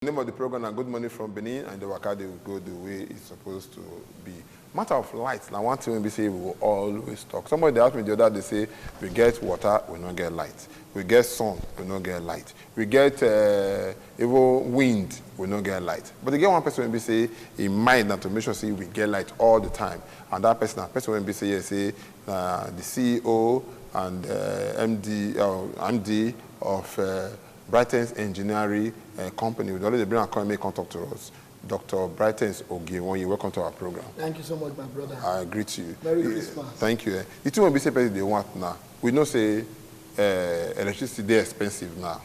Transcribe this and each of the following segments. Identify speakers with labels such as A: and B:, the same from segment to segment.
A: The name of the program is Good Morning from Benin, and the Wakade will go the way it's supposed to be. Matter of light, now one thing we say we will always talk. Somebody asked me the other day, say, we get water, we don't get light. We get sun, we don't get light. We get even wind, we don't get light. But again, one person will be say, in mind that to make sure say we get light all the time. And that person will be say, yes, say, the CEO and MD of Brightens Engineering Company. We already bring a company contact to us. Dr. Brightens Ogiewonyi, welcome to our program.
B: Thank you so much, my brother.
A: I greet you.
B: Merry Christmas.
A: Thank you. The two will be say they want now. We know say electricity is expensive now.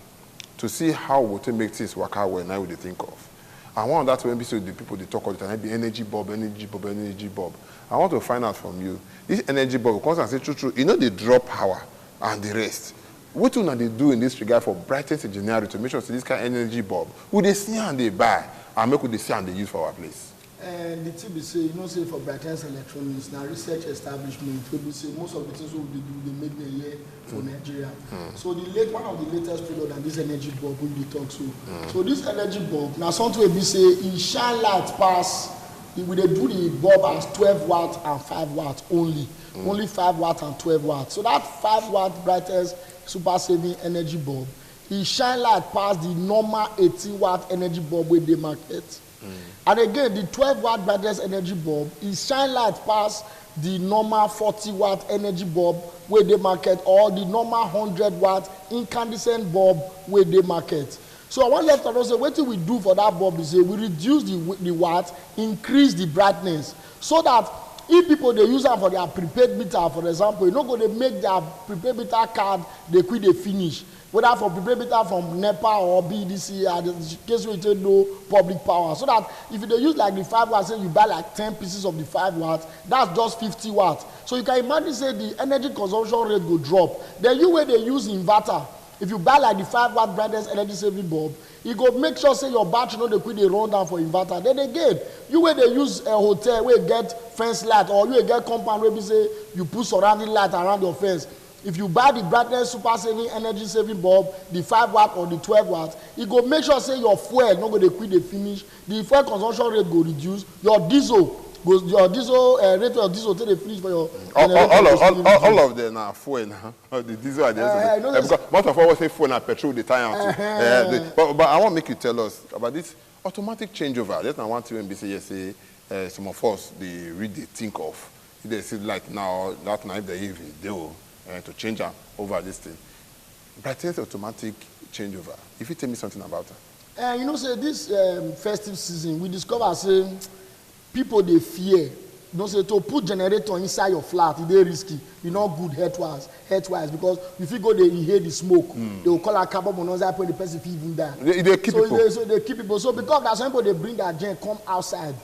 A: To see how we to make things work out well, now we think of. I want that to be so the people they talk all the time. Be energy bulb, energy bulb, energy bulb. I want to find out from you. This energy bulb, because I say true, you know they drop power and the rest. What do they do in this regard for Brightens Engineering to make sure this kind of energy bulb, who they see and they buy, and make what they see and they use for our place?
B: And the thing say, you know, say for Brightens Electronics, now research establishment, we say most of the things what they do, they make the year for Nigeria. So one of the latest product and this energy bulb we talk to. So this energy bulb, now something we say, it shine light pass. We they do the bulb as 12 watts and 5 watts only. Only 5 watts and 12 watts. So that 5 watt Brightens super saving energy bulb, it shine light past the normal 18 watt energy bulb with the market. And again, the 12 watt Brightens energy bulb, it shine light past the normal 40 watt energy bulb with the market, or the normal 100 watt incandescent bulb with the market. So I want to let us say, what do we do for that bulb is say we reduce the watt, increase the brightness, so that if people they use them for their prepaid meter, for example, you're not going to make their prepaid meter card they quit they finish. Whether for prepaid meter from NEPA or BDC, or the case where you no public power. So that if they use like the 5 watts, say you buy like 10 pieces of the 5 watts, that's just 50 watts. So you can imagine say the energy consumption rate will drop. Then you where they use inverter. If you buy like the 5 watt Brightens energy saving bulb, you go make sure say your battery no they quit they run down for inverter. Then again, you where they use a hotel where you get fence light, or you get compound where you say you put surrounding light around your fence. If you buy the Brightens super saving energy saving bulb, the 5 watt or the 12 watt, you go make sure say your fuel no go they quit they finish. The fuel consumption rate go reduce. Your diesel goes, your diesel rate of diesel till they finish for your
A: all of them are fuel now. The diesel at the end of the because most of us say fuel and petrol the time but I want to make you tell us about this automatic changeover. That's not one thing when we say yes, say some of us they really think of. They see like now that night they even do to change over this thing. Brightens automatic changeover. If you tell me something about it.
B: You know, say this festive season we discover say people they fear. Don't say to put generator inside your flat, it's risky. It's not good health-wise, because if you go there, you hear the smoke. They will call a carbon monoxide when the person even die.
A: They keep people.
B: So they keep people. So because there's some people they bring that gen come outside,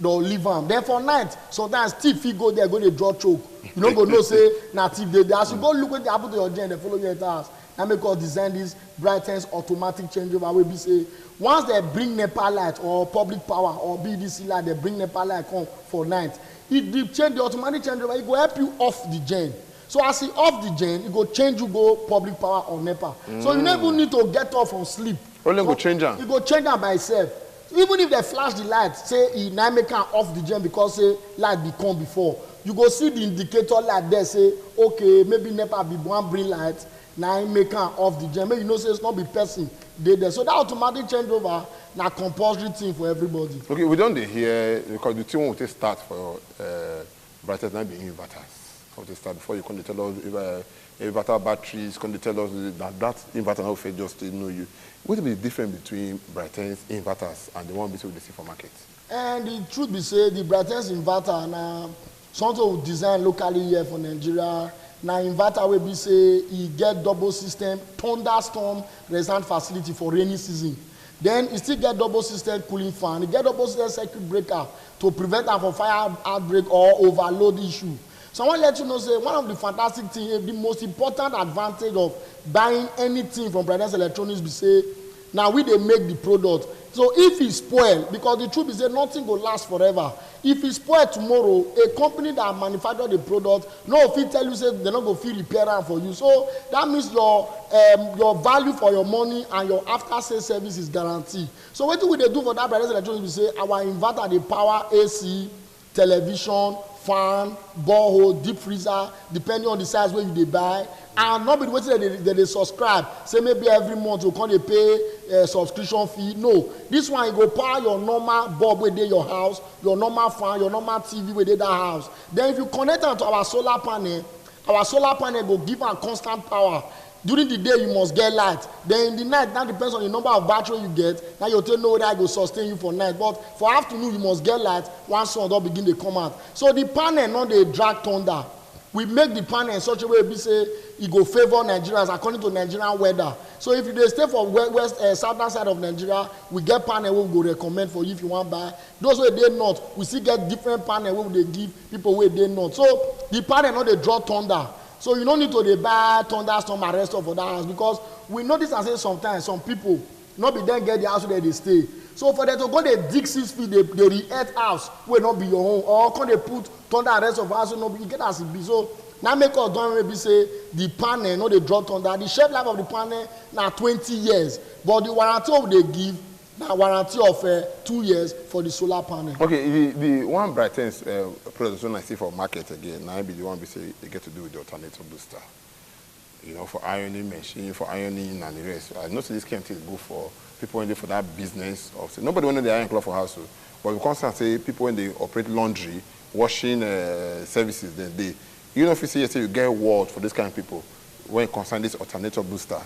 B: they'll leave them. Then for night, sometimes thief you go there, go they draw choke. You don't go no say native they as you go look what happen to your gen, they follow you at house. That make us design this Brightens automatic changeover where we say once they bring NEPA light or public power or BDC light, they bring NEPA light come for night. If they change the automatic changeover, it will help you off the gen. So as you off the gen, it go change you go public power or NEPA. So you never need to get off from sleep.
A: Only go change them.
B: You go change them by itself. Even if they flash the light, say it now make them off the gen because say light become before. You go see the indicator light there say, okay, maybe NEPA be one bring light. Now make am off the gen. Maybe you know say it's not be person they there. So that automatic changeover na compulsory thing for everybody.
A: Okay, we don't hear because the thing will start for Brightens now be inverters. How to start before you can tell us inverter batteries, can tell us that inverter now fail just to know you. What will be the difference between Brightens inverters and the one between the see for market? And
B: the truth be say the Brightens inverter na something we design locally here for Nigeria. Now inverter will be say he get double system thunderstorm resistant facility for rainy season. Then he still get double system cooling fan. He get double system circuit breaker to prevent them from fire outbreak or overload issue. So I want to let you know say one of the fantastic things, the most important advantage of buying anything from Brightens Electronics be say now we dey make the product. So if e spoil, because the truth is say nothing go last forever. If e spoil tomorrow, a company that manufacture the product no fit tell you say they no go fit repair am for you. So that means your value for your money and your after sales service is guaranteed. So wetin we dey do for that Brightness Electronics be say our inverter dey power AC, television, fan, borehole, deep freezer, depending on the size wey you dey buy. And not be wetin they subscribe. Say maybe every month you come dey pay subscription fee. No, this one you go power your normal bulb wey dey your house, your normal fan, your normal TV wey dey that house. Then if you connect am to our solar panel go give am constant power. During the day you must get light. Then in the night, that depends on the number of battery you get. Now you know whether I go sustain you for night. But for afternoon you must get light once sun don begin to come out. So the panel no dey drag thunder. We make the panel in such a way be say e go favor Nigerians according to Nigerian weather. So if you dey stay for southern side of Nigeria, we get panel wey we go recommend for you if you wan buy. Those wey dey north, we still get different panel wey we dey give people wey dey north. So the panel no dey draw thunder. So you no need to dey buy thunderstorm arrestor for that house, because we notice and say sometimes some people no be dem get the house where they stay. So for them to go dey dig 6 feet, they re-earth house wey no be your own, or come dey put thunder arrestor for house wey no be, you get as e be. So now make us don maybe say the panel no dey draw thunder. The shelf life of the panel na 20 years, but the warranty wey they give na warranty of 2 years for the solar panel.
A: Okay, the one Brightness product when I see for market again, now be the one we say they get to do with the alternator booster. You know, for ironing machine, for ironing and the rest. I know this kind of thing go for people when they for that business of say, nobody want the iron cloth for household, but we constantly say people when they operate laundry, washing services, then they, you know, if you say you get word for this kind of people when it concerns this alternator booster,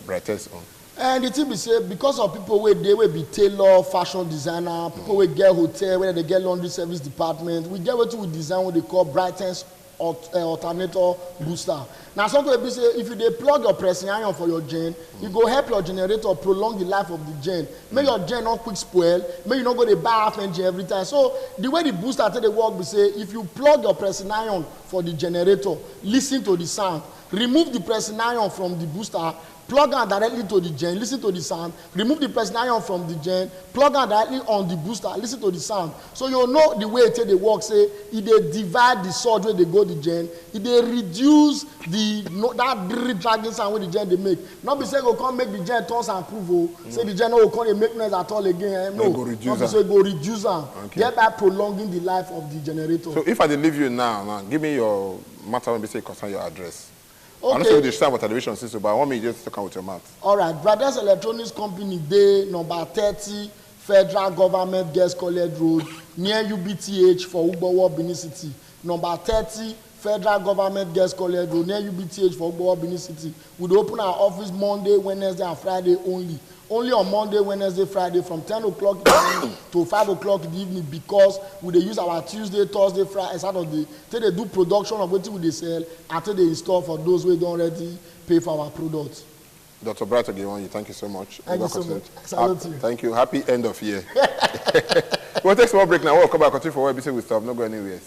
A: Brightness on.
B: And the thing be say, because of people where they will be tailor, fashion designer, people will get hotel, where they get laundry service department, we get what we design what they call Brightness alternator booster. Now something will be say, if you plug your pressing iron for your gen, it go help your generator prolong the life of the gen. Make your gen not quick spoil, make you not go to buy half engine every time. So the way the booster take the work be say, if you plug your pressing iron for the generator, listen to the sound, remove the pressing iron from the booster, plug am directly to the gen, listen to the sound, remove the pressing iron from the gen, plug am directly on the booster, listen to the sound. So you know the way it take the work, say e dey divide the surge where they go the gen, it dey reduce that dragging sound where the gen they make. Not be say go come make the gen turns and prove, say the gen no go come make noise at all again. No, not be say go reduce them, thereby prolonging the life of the generator.
A: So if I dey leave you now, give me your matter when we say concern your address.
B: Okay.
A: I don't say the about television system, but I want me just to come with your mouth.
B: All right, Brightness Electronics Company, day number 30, Federal Government Girls College Road, near UBTH for Ugbowo, Benin City. Number 30, Federal Government Girls College Road, near UBTH for Ugbowo, Benin City. We open our office Monday, Wednesday, and Friday only. Only on Monday, Wednesday, Friday from 10 o'clock in the morning to 5 o'clock in the evening, because we dey use our Tuesday, Thursday, Friday, Saturday till they do production of what we dey sell until they install for those who don't already pay for our products.
A: Dr. Bright Ogewan, thank you so much.
B: Thank you so much. Salute you.
A: Thank you. Happy end of year. We'll take a small break now. We'll come back, continue for where we say we stop. Not go anywhere.